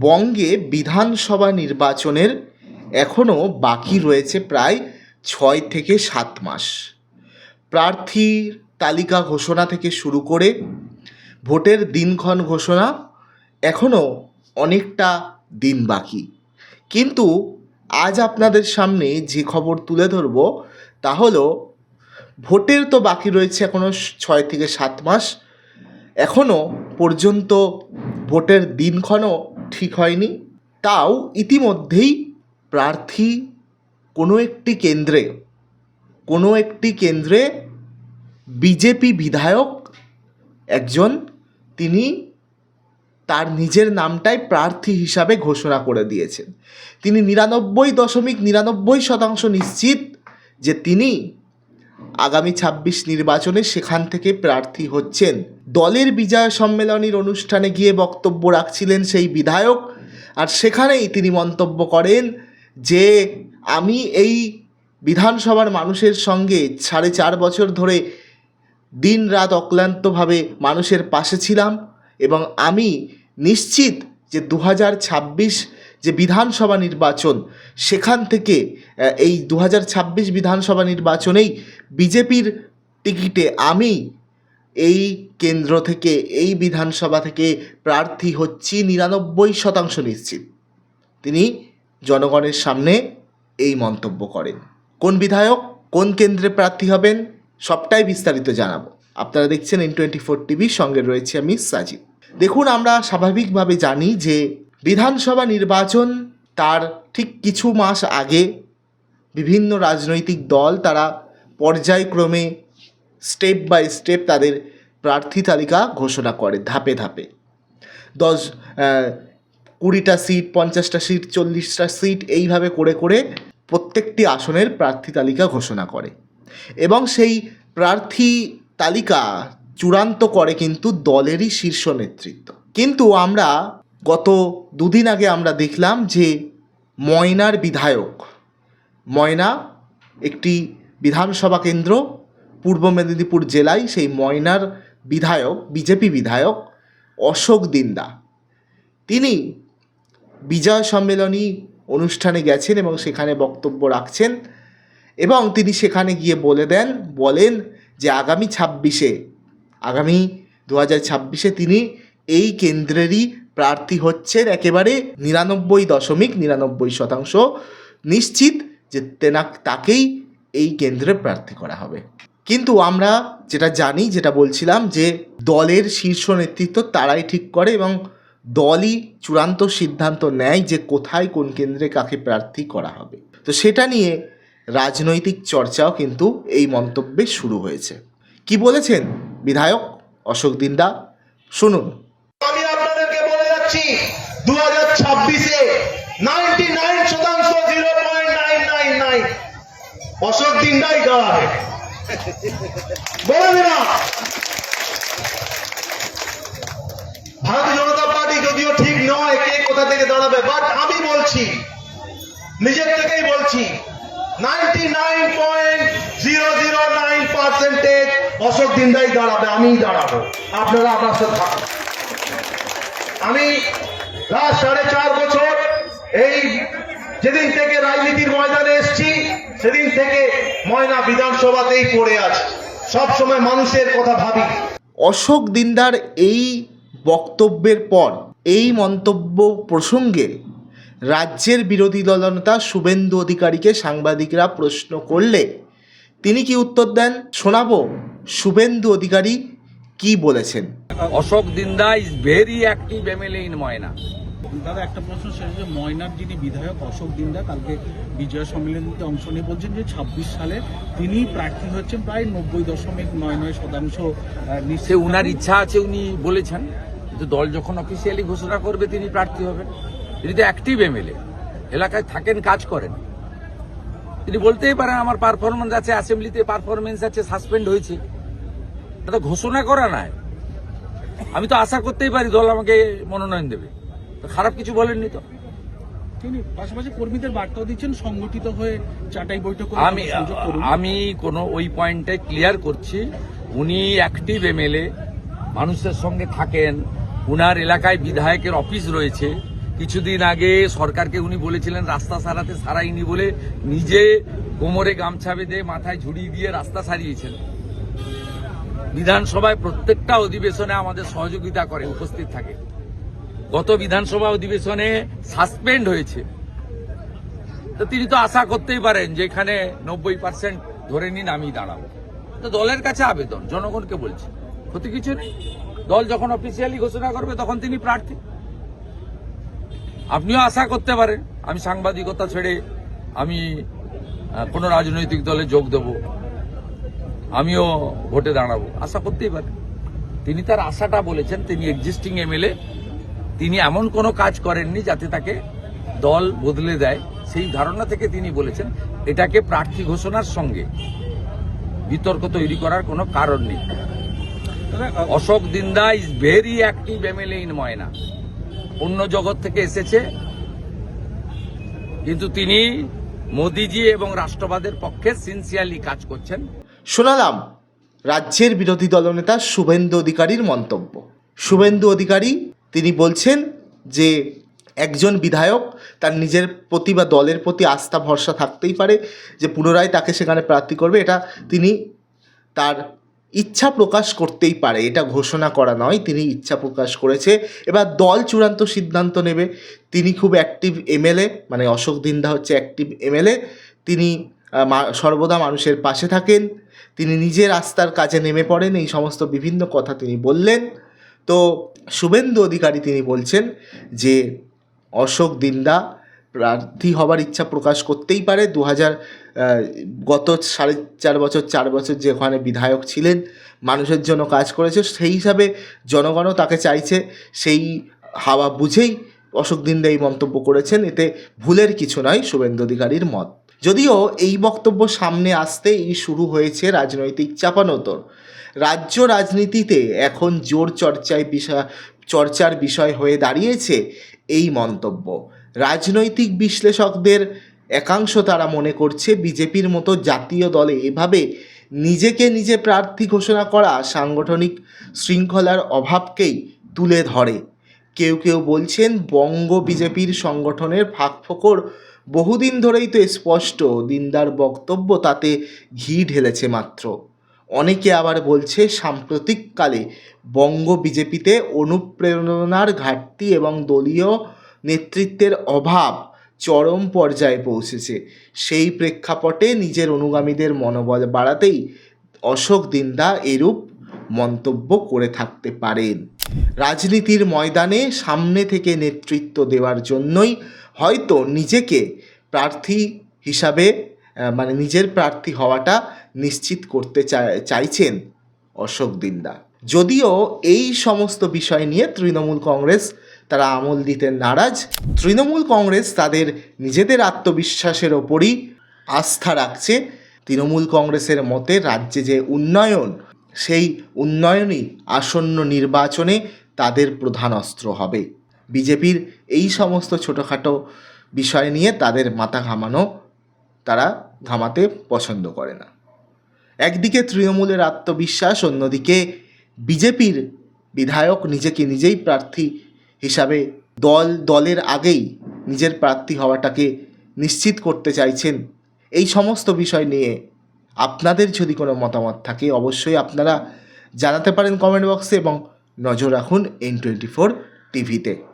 বঙ্গে বিধানসভা নির্বাচনের এখনও বাকি রয়েছে প্রায় ৬ থেকে ৭ মাস। প্রার্থীর তালিকা ঘোষণা থেকে শুরু করে ভোটের দিনক্ষণ ঘোষণা এখনও অনেকটা দিন বাকি। কিন্তু আজ আপনাদের সামনে যে খবর তুলে ধরব তা হলো, ভোটের তো বাকি রয়েছে এখনও ৬ থেকে ৭ মাস, এখনও পর্যন্ত ভোটের দিনক্ষণও ঠিক হয়নি। তাও ইতিমধ্যেই প্রার্থী কোনো একটি কেন্দ্রে বিজেপি বিধায়ক একজন, তিনি তার নিজের নামটাই প্রার্থী হিসাবে ঘোষণা করে দিয়েছেন। তিনি 99.99% নিশ্চিত যে তিনি আগামী ২৬ নির্বাচনে সেখান থেকে প্রার্থী হচ্ছেন। দলের বিজয় সম্মেলনীর অনুষ্ঠানে গিয়ে বক্তব্য রাখছিলেন সেই বিধায়ক, আর সেখানেই তিনি মন্তব্য করেন যে আমি এই বিধানসভার মানুষের সঙ্গে 4.5 বছর ধরে দিন রাত অক্লান্তভাবে মানুষের পাশে ছিলাম এবং আমি নিশ্চিত যে 2026 যে বিধানসভা নির্বাচন, সেখান থেকে এই 2026 বিধানসভা নির্বাচনেই বিজেপির টিকিটে আমি এই কেন্দ্র থেকে, এই বিধানসভা থেকে প্রার্থী হচ্ছি 99% নিশ্চিত। তিনি জনগণের সামনে এই মন্তব্য করেন। কোন বিধায়ক কোন কেন্দ্রে প্রার্থী হবেন সবটাই বিস্তারিত জানাবো। আপনারা দেখছেন N24 টিভি, সঙ্গে রয়েছে আমি সাজিদ। দেখুন, আমরা স্বাভাবিকভাবে জানি যে বিধানসভা নির্বাচন তার ঠিক কিছু মাস আগে বিভিন্ন রাজনৈতিক দল তারা পর্যায়ক্রমে স্টেপ বাই স্টেপ তাদের প্রার্থী তালিকা ঘোষণা করে ধাপে ধাপে। 20টা সিট, 50টা সিট, 40টা সিট, এইভাবে করে করে প্রত্যেকটি আসনের প্রার্থী তালিকা ঘোষণা করে এবং সেই প্রার্থী তালিকা চূড়ান্ত করে কিন্তু দলেরই শীর্ষ নেতৃত্ব। কিন্তু আমরা গত দুদিন আগে আমরা দেখলাম যে ময়নার বিধায়ক, ময়না একটি বিধানসভা কেন্দ্র পূর্ব মেদিনীপুর জেলায়, সেই ময়নার বিধায়ক, বিজেপি বিধায়ক অশোক দিন্দা, তিনি বিজয় সম্মেলনী অনুষ্ঠানে গেছেন এবং সেখানে বক্তব্য রাখছেন এবং তিনি সেখানে গিয়ে বলেন যে আগামী 2026-এ তিনি এই কেন্দ্রেরই প্রার্থী হচ্ছেন, একেবারে 99.99% নিশ্চিত যে তাকেই এই কেন্দ্রে প্রার্থী করা হবে। কিন্তু আমরা যেটা জানি, যেটা বলছিলাম, যে দলের শীর্ষ নেতৃত্ব তারাই ঠিক করে এবং দলই চূড়ান্ত সিদ্ধান্ত নেয় যে কোথায় কোন কেন্দ্রে কাকে প্রার্থী করা হবে। তো সেটা নিয়ে রাজনৈতিক চর্চাও কিন্তু এই মন্তব্যে শুরু হয়েছে। কি বলেছেন বিধায়ক অশোক দিন্দা, শুনুন। আমি আপনাদেরকে বলে যাচ্ছি 2026-এ 99% 0.999 অশোক দিন্দাই দাঁড়াবে। বলে দিলাম, ভারতীয় জনতা পার্টি যদিও ঠিক নয় কে কোথা থেকে দাঁড়াবে, বাট আমি বলছি, নিজের থেকেই বলছি, 99.009% অশোক দিন্দাই দাঁড়াবে, আমিই দাঁড়াবো, আপনারা আমার সাথে থাকুন। আমি লাস্ট 4.5 বছর এই যেদিন থেকে রাজনীতির ময়দানে এসেছি সেদিন থেকে ময়না বিধানসভাতেই পড়ে আছে, সব সময় মানুষের কথা ভাবি। অশোক দিন্দার এই বক্তব্যের পর, এই মন্তব্য প্রসঙ্গে রাজ্যের বিরোধী দলনেতা শুভেন্দু অধিকারীকে সাংবাদিকরা প্রশ্ন করলে তিনি কি উত্তর দেন শোনাবো। শুভেন্দু অধিকারী কি বলেছেন। Ashok Dinda is very active MLA in Moyna. দাদা, একটা প্রশ্ন, সেটা যে ময়নার যিনি বিধায়ক অশোক দিন্দা কালকে বিজয় সম্মেলনীতে অংশ নিয়ে বলছেন যে 26 সালে তিনি প্রার্থী হচ্ছেন প্রায় 90.99% সে উনার ইচ্ছা আছে, উনি বলেছেন যে দল যখন অফিসিয়ালি ঘোষণা করবে তিনি প্রার্থী হবেন। তিনি তো অ্যাক্টিভ এমএলএ, এলাকায় থাকেন, কাজ করেন, তিনি বলতেই পারেন আমার পারফরমেন্স আছে, অ্যাসেম্বলিতে পারফরমেন্স আছে, সাসপেন্ড হয়েছে, এটা ঘোষণা করা নাই। আমি তো আশা করতেই পারি দল আমাকে মনোনয়ন দেবে, খারাপ কিছু বলেননি তো। তিনি পাশাপাশি কর্মীদের বার্তাও দিচ্ছেন সংগঠিত হয়ে চাটাই বৈঠক। আমি কোনো ওই পয়েন্টে ক্লিয়ার করছি, উনি অ্যাক্টিভ এমএলএ, মানুষের সঙ্গে থাকেন, উনার এলাকায় বিধায়কের অফিস রয়েছে, কিছুদিন আগে সরকারকে উনি বলেছিলেন রাস্তা সারাতে সারাইনি বলে নিজে কোমরে গামছা বেঁধে মাথায় ঝুড়ি দিয়ে রাস্তা সারিয়েছেন। বিধানসভায় প্রত্যেকটা অধিবেশনে আমাদের সহযোগিতা করে, উপস্থিত থাকে। গত বিধানসভা অধিবেশনে সাসপেন্ড হয়েছে। তো তিনি তো আশা করতেই পারেন যে এখানে 90% ধরে নিন আমি দাঁড়াবো। তো দলের কাছে আবেদন, জনগণকে বলছি, ক্ষতি কিছু নেই। দল যখন অফিসিয়ালি ঘোষণা করবে তখন তিনি প্রার্থী। আপনিও আশা করতে পারেন আমি সাংবাদিকতা ছেড়ে আমি কোনো রাজনৈতিক দলে যোগ দেব, আমিও ভোটে দাঁড়াবো, আশা করতেই পারেন। তিনি তার আশাটা বলেছেন। তিনি এক্সিস্টিং এমএলএ, তিনি এমন কোনো কাজ করেননি যাতে তাকে দল বদলে দেয়, সেই ধারণা থেকে তিনি বলেছেন। এটাকে প্রার্থী ঘোষণার সঙ্গে বিতর্ক তৈরি করার কোনো কারণ নেই। Ashok Dinda is very active MLA in Moyna. অন্য জগৎ থেকে এসেছে, কিন্তু তিনি মোদিজি এবং রাষ্ট্রবাদের পক্ষে সিনসিয়ারলি কাজ করছেন। শোনালাম রাজ্যের বিরোধী দলনেতা শুভেন্দু অধিকারীর মন্তব্য। শুভেন্দু অধিকারী তিনি বলছেন যে একজন বিধায়ক তার নিজের প্রতি বা দলের প্রতি আস্থা ভরসা থাকতেই পারে যে পুনরায় তাকে সেখানে প্রার্থী করবে, এটা তিনি তার ইচ্ছা প্রকাশ করতেই পারে, এটা ঘোষণা করা নয়, তিনি ইচ্ছা প্রকাশ করেছে। এবার দল চূড়ান্ত সিদ্ধান্ত নেবে। তিনি খুব অ্যাক্টিভ এমএলএ, মানে অশোক দিন্দা হচ্ছে অ্যাক্টিভ এমএলএ। তিনি সর্বদা মানুষের পাশে থাকেন, তিনি নিজের রাস্তার কাজে নেমে পড়েন, এই সমস্ত বিভিন্ন কথা তিনি বললেন। তো শুভেন্দু অধিকারী তিনি বলছেন যে অশোক দিন্দা প্রার্থী হবার ইচ্ছা প্রকাশ করতেই পারে। গত 4.5 বছর যে ওখানে বিধায়ক ছিলেন, মানুষের জন্য কাজ করেছে, সেই হিসাবে জনগণও তাকে চাইছে। সেই হাওয়া বুঝেই অশোক দিন্দা এই মন্তব্য করেছেন, এতে ভুলের কিছু নয় শুভেন্দু অধিকারীর মত। যদিও এই বক্তব্য সামনে আসতেই শুরু হয়েছে রাজনৈতিক চাপানোতর। রাজ্য রাজনীতিতে এখন জোর চর্চার বিষয় হয়ে দাঁড়িয়েছে এই মন্তব্য। রাজনৈতিক বিশ্লেষকদের একাংশ তারা মনে করছে বিজেপির মতো জাতীয় দলে এভাবে নিজেকে নিজে প্রার্থী ঘোষণা করা সাংগঠনিক শৃঙ্খলার অভাবকেই তুলে ধরে। কেউ কেউ বলছেন বঙ্গ বিজেপির সংগঠনের ফাঁকফোকর বহুদিন ধরেই তো স্পষ্ট, দিনদার বক্তব্য তাতে ঘি ঢেলেছে মাত্র। অনেকে আবার বলছে সাম্প্রতিককালে বঙ্গ বিজেপিতে অনুপ্রেরণার ঘাটতি এবং দলীয় নেতৃত্বের অভাব চরম পর্যায়ে পৌঁছেছে। সেই প্রেক্ষাপটে নিজের অনুগামীদের মনোবল বাড়াতেই অশোক দিন্দা এরূপ মন্তব্য করে থাকতে পারেন। রাজনীতির ময়দানে সামনে থেকে নেতৃত্ব দেওয়ার জন্যই হয়তো নিজেকে প্রার্থী হিসাবে মানে নিজের প্রার্থী হওয়াটা নিশ্চিত করতে চাইছেন অশোক দিন্দা। যদিও এই সমস্ত বিষয় নিয়ে তৃণমূল কংগ্রেস তারা আমল দিতে নারাজ। তৃণমূল কংগ্রেস তাদের নিজেদের আত্মবিশ্বাসের ওপরই আস্থা রাখছে। তৃণমূল কংগ্রেসের মতে রাজ্যে যে উন্নয়ন, সেই উন্নয়নই আসন্ন নির্বাচনে তাদের প্রধান অস্ত্র হবে। বিজেপির এই সমস্ত ছোটোখাটো বিষয় নিয়ে তাদের মাথা তারা ঘামাতে পছন্দ করে না। একদিকে তৃণমূলের আত্মবিশ্বাস, অন্যদিকে বিজেপির বিধায়ক নিজেকে নিজেই প্রার্থী হিসাবে দলের আগেই নিজের প্রার্থী হওয়াটাকে নিশ্চিত করতে চাইছেন। এই সমস্ত বিষয় নিয়ে আপনাদের যদি কোনো মতামত থাকে অবশ্যই আপনারা জানাতে পারেন কমেন্ট বক্সে, এবং নজর রাখুন N24 টিভিতে।